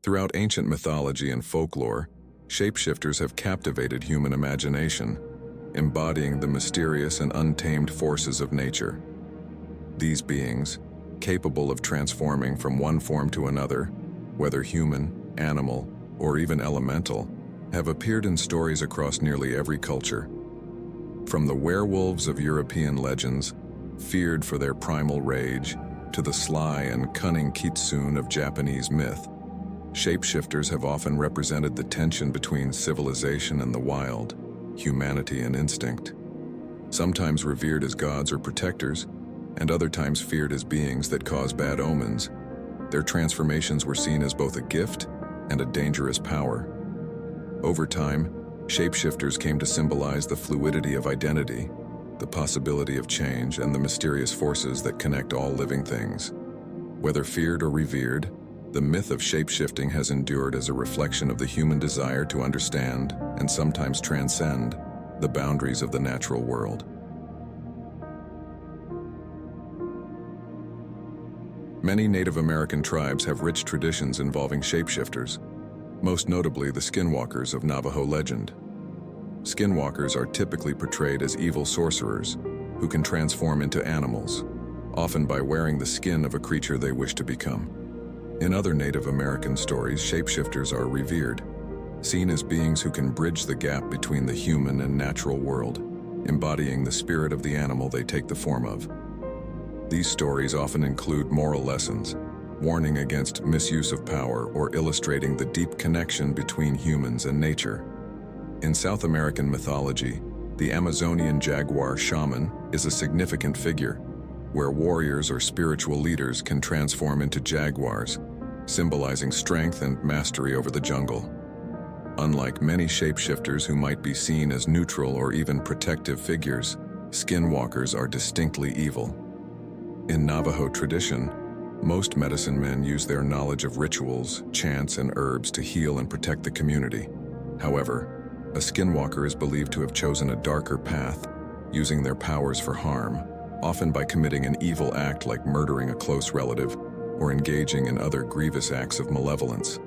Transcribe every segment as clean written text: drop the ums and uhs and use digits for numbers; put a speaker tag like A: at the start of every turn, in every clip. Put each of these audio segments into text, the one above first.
A: Throughout ancient mythology and folklore, shapeshifters have captivated human imagination, embodying the mysterious and untamed forces of nature. These beings, capable of transforming from one form to another, whether human, animal, or even elemental, have appeared in stories across nearly every culture. From the werewolves of European legends, feared for their primal rage, to the sly and cunning kitsune of Japanese myth, shapeshifters have often represented the tension between civilization and the wild, humanity and instinct. Sometimes revered as gods or protectors, and other times feared as beings that cause bad omens, their transformations were seen as both a gift and a dangerous power. Over time, shapeshifters came to symbolize the fluidity of identity, the possibility of change, and the mysterious forces that connect all living things. Whether feared or revered, the myth of shapeshifting has endured as a reflection of the human desire to understand, and sometimes transcend, the boundaries of the natural world. Many Native American tribes have rich traditions involving shapeshifters, most notably the skinwalkers of Navajo legend. Skinwalkers are typically portrayed as evil sorcerers who can transform into animals, often by wearing the skin of a creature they wish to become. In other Native American stories, shapeshifters are revered, seen as beings who can bridge the gap between the human and natural world, embodying the spirit of the animal they take the form of. These stories often include moral lessons, warning against misuse of power or illustrating the deep connection between humans and nature. In South American mythology, the Amazonian jaguar shaman is a significant figure, where warriors or spiritual leaders can transform into jaguars, symbolizing strength and mastery over the jungle. Unlike many shapeshifters who might be seen as neutral or even protective figures, skinwalkers are distinctly evil. In Navajo tradition, most medicine men use their knowledge of rituals, chants, and herbs to heal and protect the community. However, a skinwalker is believed to have chosen a darker path, using their powers for harm, often by committing an evil act like murdering a close relative or engaging in other grievous acts of malevolence.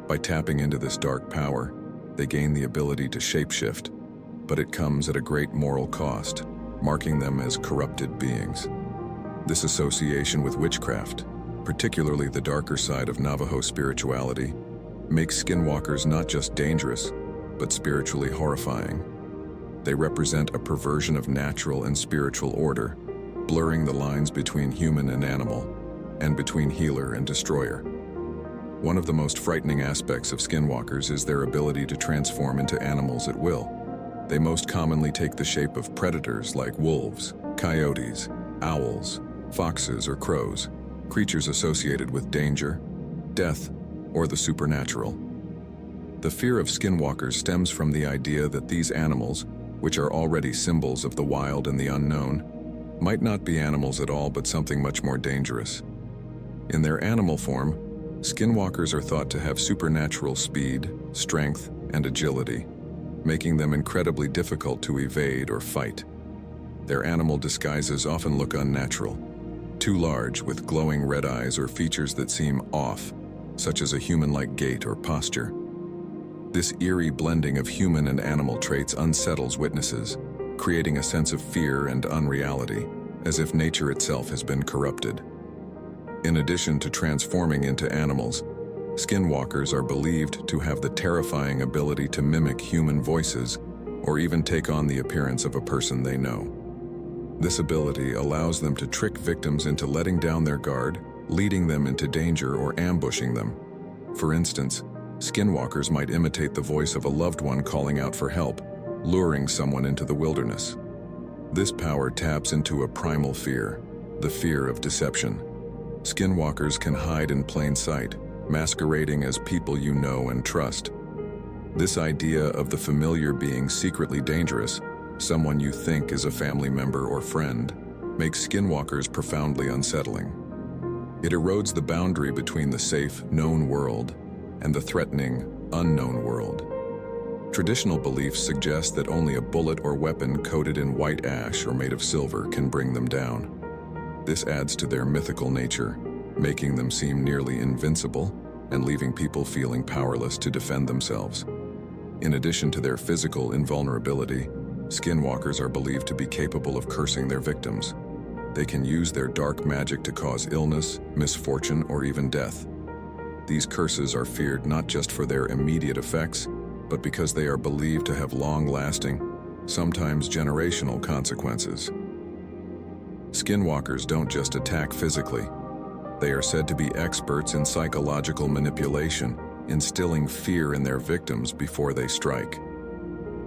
A: By tapping into this dark power, they gain the ability to shapeshift, but it comes at a great moral cost, marking them as corrupted beings. This association with witchcraft, particularly the darker side of Navajo spirituality, makes skinwalkers not just dangerous, but spiritually horrifying. They represent a perversion of natural and spiritual order, blurring the lines between human and animal, and between healer and destroyer. One of the most frightening aspects of skinwalkers is their ability to transform into animals at will. They most commonly take the shape of predators like wolves, coyotes, owls, foxes, or crows, creatures associated with danger, death, or the supernatural. The fear of skinwalkers stems from the idea that these animals, which are already symbols of the wild and the unknown, might not be animals at all but something much more dangerous. In their animal form, skinwalkers are thought to have supernatural speed, strength, and agility, making them incredibly difficult to evade or fight. Their animal disguises often look unnatural, too large with glowing red eyes or features that seem off, such as a human-like gait or posture. This eerie blending of human and animal traits unsettles witnesses, creating a sense of fear and unreality, as if nature itself has been corrupted. In addition to transforming into animals, skinwalkers are believed to have the terrifying ability to mimic human voices or even take on the appearance of a person they know. This ability allows them to trick victims into letting down their guard, leading them into danger or ambushing them. For instance, skinwalkers might imitate the voice of a loved one calling out for help, luring someone into the wilderness. This power taps into a primal fear, the fear of deception. Skinwalkers can hide in plain sight, masquerading as people you know and trust. This idea of the familiar being secretly dangerous, someone you think is a family member or friend, makes skinwalkers profoundly unsettling. It erodes the boundary between the safe, known world and the threatening, unknown world. Traditional beliefs suggest that only a bullet or weapon coated in white ash or made of silver can bring them down. This adds to their mythical nature, making them seem nearly invincible, and leaving people feeling powerless to defend themselves. In addition to their physical invulnerability, skinwalkers are believed to be capable of cursing their victims. They can use their dark magic to cause illness, misfortune, or even death. These curses are feared not just for their immediate effects, but because they are believed to have long-lasting, sometimes generational consequences. Skinwalkers don't just attack physically. They are said to be experts in psychological manipulation, instilling fear in their victims before they strike.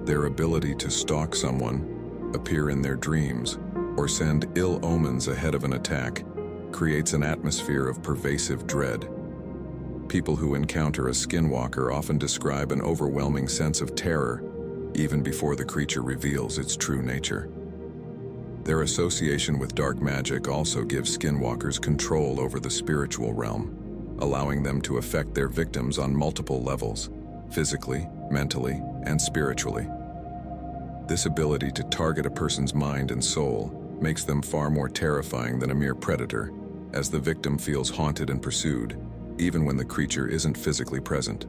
A: Their ability to stalk someone, appear in their dreams, or send ill omens ahead of an attack creates an atmosphere of pervasive dread. People who encounter a skinwalker often describe an overwhelming sense of terror, even before the creature reveals its true nature. Their association with dark magic also gives skinwalkers control over the spiritual realm, allowing them to affect their victims on multiple levels, physically, mentally, and spiritually. This ability to target a person's mind and soul makes them far more terrifying than a mere predator, as the victim feels haunted and pursued, even when the creature isn't physically present.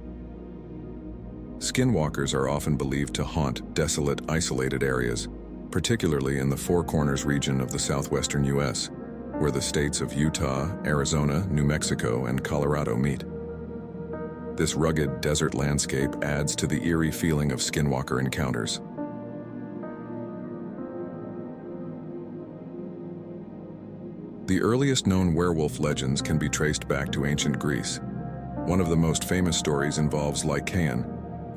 A: Skinwalkers are often believed to haunt desolate, isolated areas, particularly in the Four Corners region of the southwestern U.S., where the states of Utah, Arizona, New Mexico, and Colorado meet. This rugged desert landscape adds to the eerie feeling of skinwalker encounters. The earliest known werewolf legends can be traced back to ancient Greece. One of the most famous stories involves Lycaon,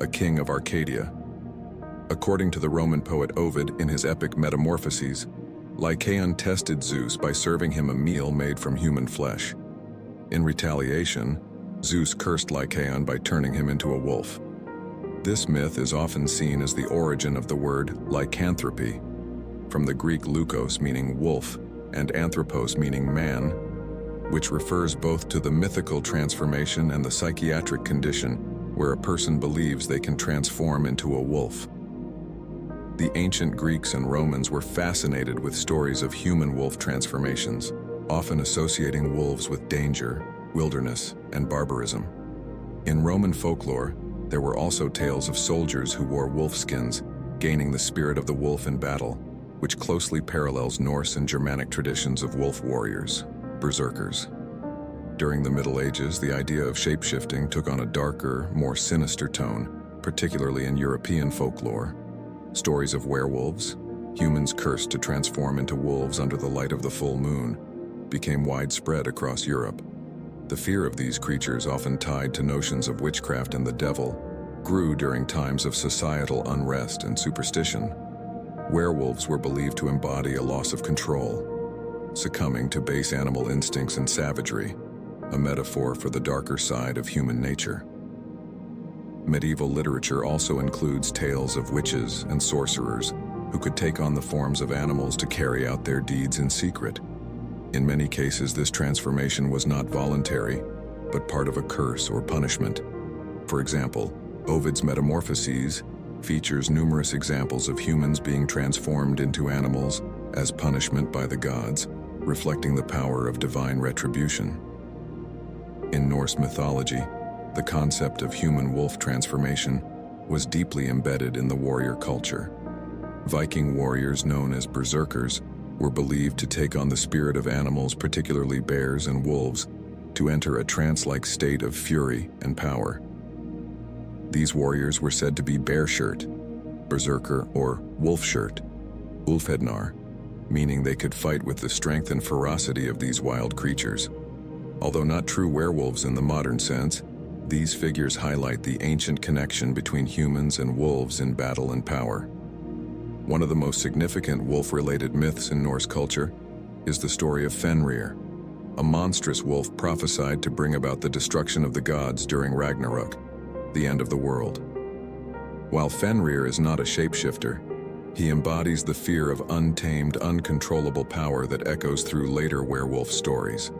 A: a king of Arcadia. According to the Roman poet Ovid in his epic Metamorphoses, Lycaon tested Zeus by serving him a meal made from human flesh. In retaliation, Zeus cursed Lycaon by turning him into a wolf. This myth is often seen as the origin of the word lycanthropy, from the Greek lukos meaning wolf and anthropos meaning man, which refers both to the mythical transformation and the psychiatric condition where a person believes they can transform into a wolf. The ancient Greeks and Romans were fascinated with stories of human wolf transformations, often associating wolves with danger, wilderness, and barbarism. In Roman folklore, there were also tales of soldiers who wore wolf skins, gaining the spirit of the wolf in battle, which closely parallels Norse and Germanic traditions of wolf warriors, berserkers. During the Middle Ages, the idea of shapeshifting took on a darker, more sinister tone, particularly in European folklore. Stories of werewolves, humans cursed to transform into wolves under the light of the full moon, became widespread across Europe. The fear of these creatures, often tied to notions of witchcraft and the devil, grew during times of societal unrest and superstition. Werewolves were believed to embody a loss of control, succumbing to base animal instincts and savagery, a metaphor for the darker side of human nature. Medieval literature also includes tales of witches and sorcerers who could take on the forms of animals to carry out their deeds in secret. In many cases, this transformation was not voluntary, but part of a curse or punishment. For example, Ovid's Metamorphoses features numerous examples of humans being transformed into animals as punishment by the gods, reflecting the power of divine retribution. In Norse mythology, the concept of human wolf transformation was deeply embedded in the warrior culture. Viking warriors known as berserkers were believed to take on the spirit of animals, particularly bears and wolves, to enter a trance-like state of fury and power. These warriors were said to be bear-shirt, berserker, or wolf-shirt, ulfhednar, meaning they could fight with the strength and ferocity of these wild creatures. Although not true werewolves in the modern sense, these figures highlight the ancient connection between humans and wolves in battle and power. One of the most significant wolf-related myths in Norse culture is the story of Fenrir, a monstrous wolf prophesied to bring about the destruction of the gods during Ragnarok, the end of the world. While Fenrir is not a shapeshifter, he embodies the fear of untamed, uncontrollable power that echoes through later werewolf stories.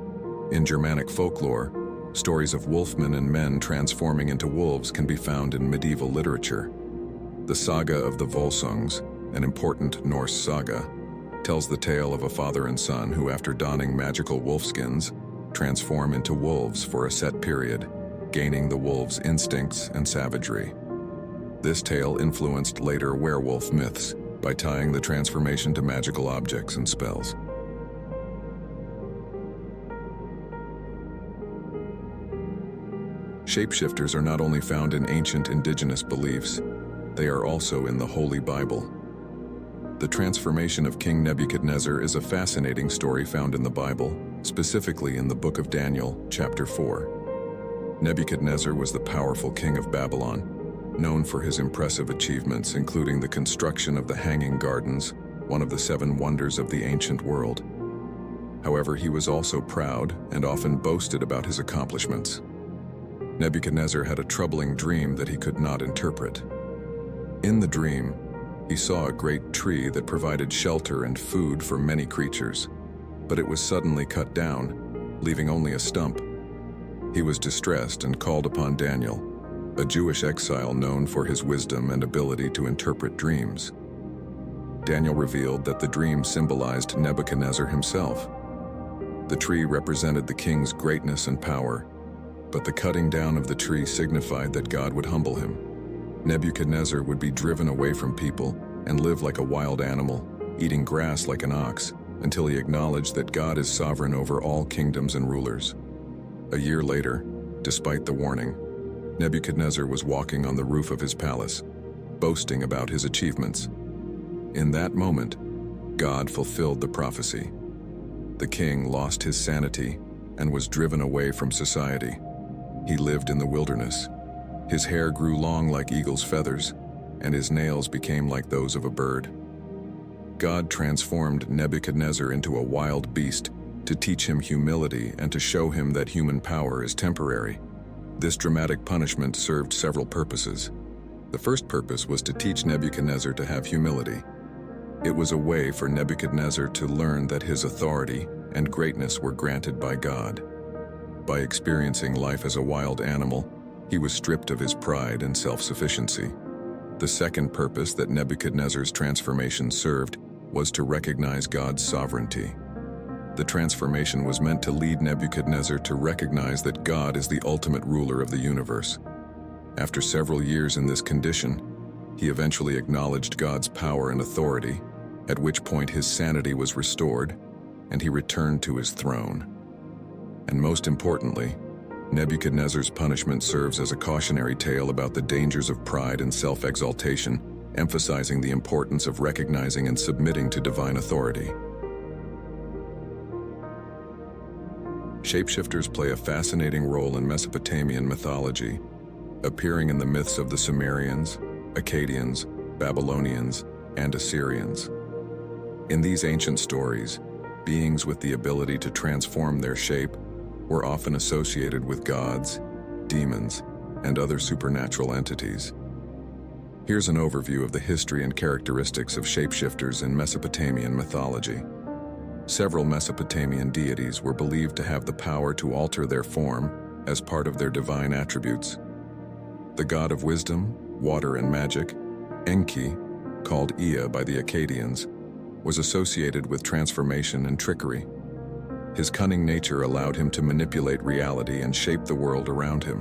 A: In Germanic folklore, stories of wolfmen and men transforming into wolves can be found in medieval literature. The Saga of the Volsungs, an important Norse saga, tells the tale of a father and son who, after donning magical wolfskins, transform into wolves for a set period, gaining the wolf's instincts and savagery. This tale influenced later werewolf myths by tying the transformation to magical objects and spells. Shapeshifters are not only found in ancient indigenous beliefs, they are also in the Holy Bible. The transformation of King Nebuchadnezzar is a fascinating story found in the Bible, specifically in the book of Daniel, chapter 4. Nebuchadnezzar was the powerful king of Babylon, known for his impressive achievements, including the construction of the Hanging Gardens, one of the 7 wonders of the ancient world. However, he was also proud and often boasted about his accomplishments. Nebuchadnezzar had a troubling dream that he could not interpret. In the dream, he saw a great tree that provided shelter and food for many creatures, but it was suddenly cut down, leaving only a stump. He was distressed and called upon Daniel, a Jewish exile known for his wisdom and ability to interpret dreams. Daniel revealed that the dream symbolized Nebuchadnezzar himself. The tree represented the king's greatness and power, but the cutting down of the tree signified that God would humble him. Nebuchadnezzar would be driven away from people and live like a wild animal, eating grass like an ox, until he acknowledged that God is sovereign over all kingdoms and rulers. A year later, despite the warning, Nebuchadnezzar was walking on the roof of his palace, boasting about his achievements. In that moment, God fulfilled the prophecy. The king lost his sanity and was driven away from society. He lived in the wilderness. His hair grew long like eagle's feathers, and his nails became like those of a bird. God transformed Nebuchadnezzar into a wild beast to teach him humility and to show him that human power is temporary. This dramatic punishment served several purposes. The first purpose was to teach Nebuchadnezzar to have humility. It was a way for Nebuchadnezzar to learn that his authority and greatness were granted by God. By experiencing life as a wild animal, he was stripped of his pride and self-sufficiency. The second purpose that Nebuchadnezzar's transformation served was to recognize God's sovereignty. The transformation was meant to lead Nebuchadnezzar to recognize that God is the ultimate ruler of the universe. After several years in this condition, he eventually acknowledged God's power and authority, at which point his sanity was restored, and he returned to his throne. And most importantly, Nebuchadnezzar's punishment serves as a cautionary tale about the dangers of pride and self-exaltation, emphasizing the importance of recognizing and submitting to divine authority. Shapeshifters play a fascinating role in Mesopotamian mythology, appearing in the myths of the Sumerians, Akkadians, Babylonians, and Assyrians. In these ancient stories, beings with the ability to transform their shape were often associated with gods, demons, and other supernatural entities. Here's an overview of the history and characteristics of shapeshifters in Mesopotamian mythology. Several Mesopotamian deities were believed to have the power to alter their form as part of their divine attributes. The god of wisdom, water, and magic, Enki, called Ea by the Akkadians, was associated with transformation and trickery. His cunning nature allowed him to manipulate reality and shape the world around him.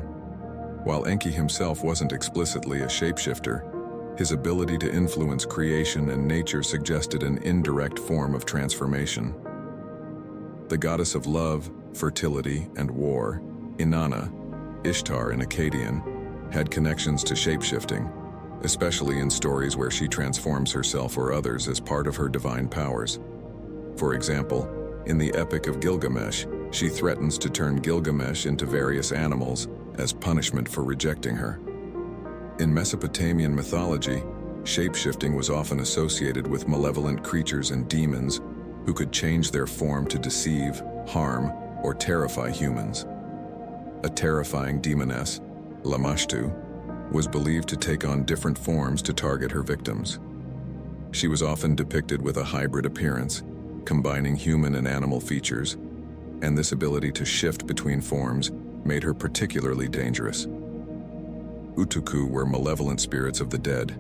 A: While Enki himself wasn't explicitly a shapeshifter, his ability to influence creation and nature suggested an indirect form of transformation. The goddess of love, fertility, and war, Inanna, Ishtar in Akkadian, had connections to shapeshifting, especially in stories where she transforms herself or others as part of her divine powers. For example, in the Epic of Gilgamesh, she threatens to turn Gilgamesh into various animals as punishment for rejecting her. In Mesopotamian mythology, shapeshifting was often associated with malevolent creatures and demons who could change their form to deceive, harm, or terrify humans. A terrifying demoness, Lamashtu, was believed to take on different forms to target her victims. She was often depicted with a hybrid appearance, combining human and animal features, and this ability to shift between forms made her particularly dangerous. Utuku were malevolent spirits of the dead,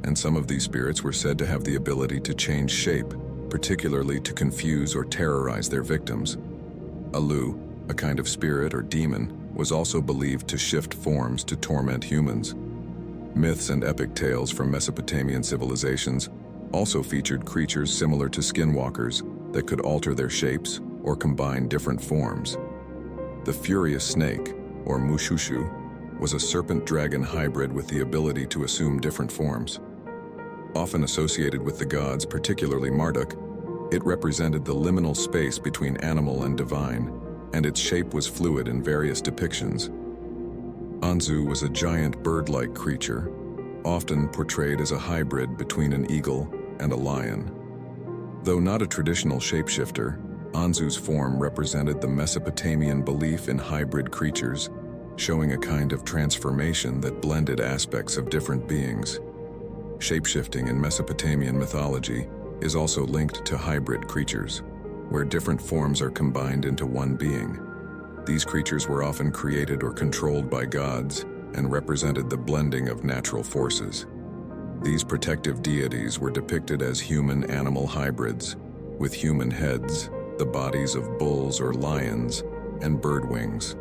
A: and some of these spirits were said to have the ability to change shape, particularly to confuse or terrorize their victims. Alu, a kind of spirit or demon, was also believed to shift forms to torment humans. Myths and epic tales from Mesopotamian civilizations also featured creatures similar to skinwalkers that could alter their shapes or combine different forms. The furious snake, or mushushu, was a serpent-dragon hybrid with the ability to assume different forms. Often associated with the gods, particularly Marduk, it represented the liminal space between animal and divine, and its shape was fluid in various depictions. Anzu was a giant bird-like creature, often portrayed as a hybrid between an eagle and a lion. Though not a traditional shapeshifter, Anzu's form represented the Mesopotamian belief in hybrid creatures, showing a kind of transformation that blended aspects of different beings. Shapeshifting in Mesopotamian mythology is also linked to hybrid creatures, where different forms are combined into one being. These creatures were often created or controlled by gods and represented the blending of natural forces. These protective deities were depicted as human-animal hybrids, with human heads, the bodies of bulls or lions, and bird wings.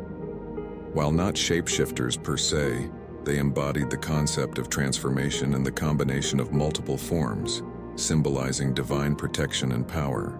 A: While not shapeshifters per se, they embodied the concept of transformation and the combination of multiple forms, symbolizing divine protection and power.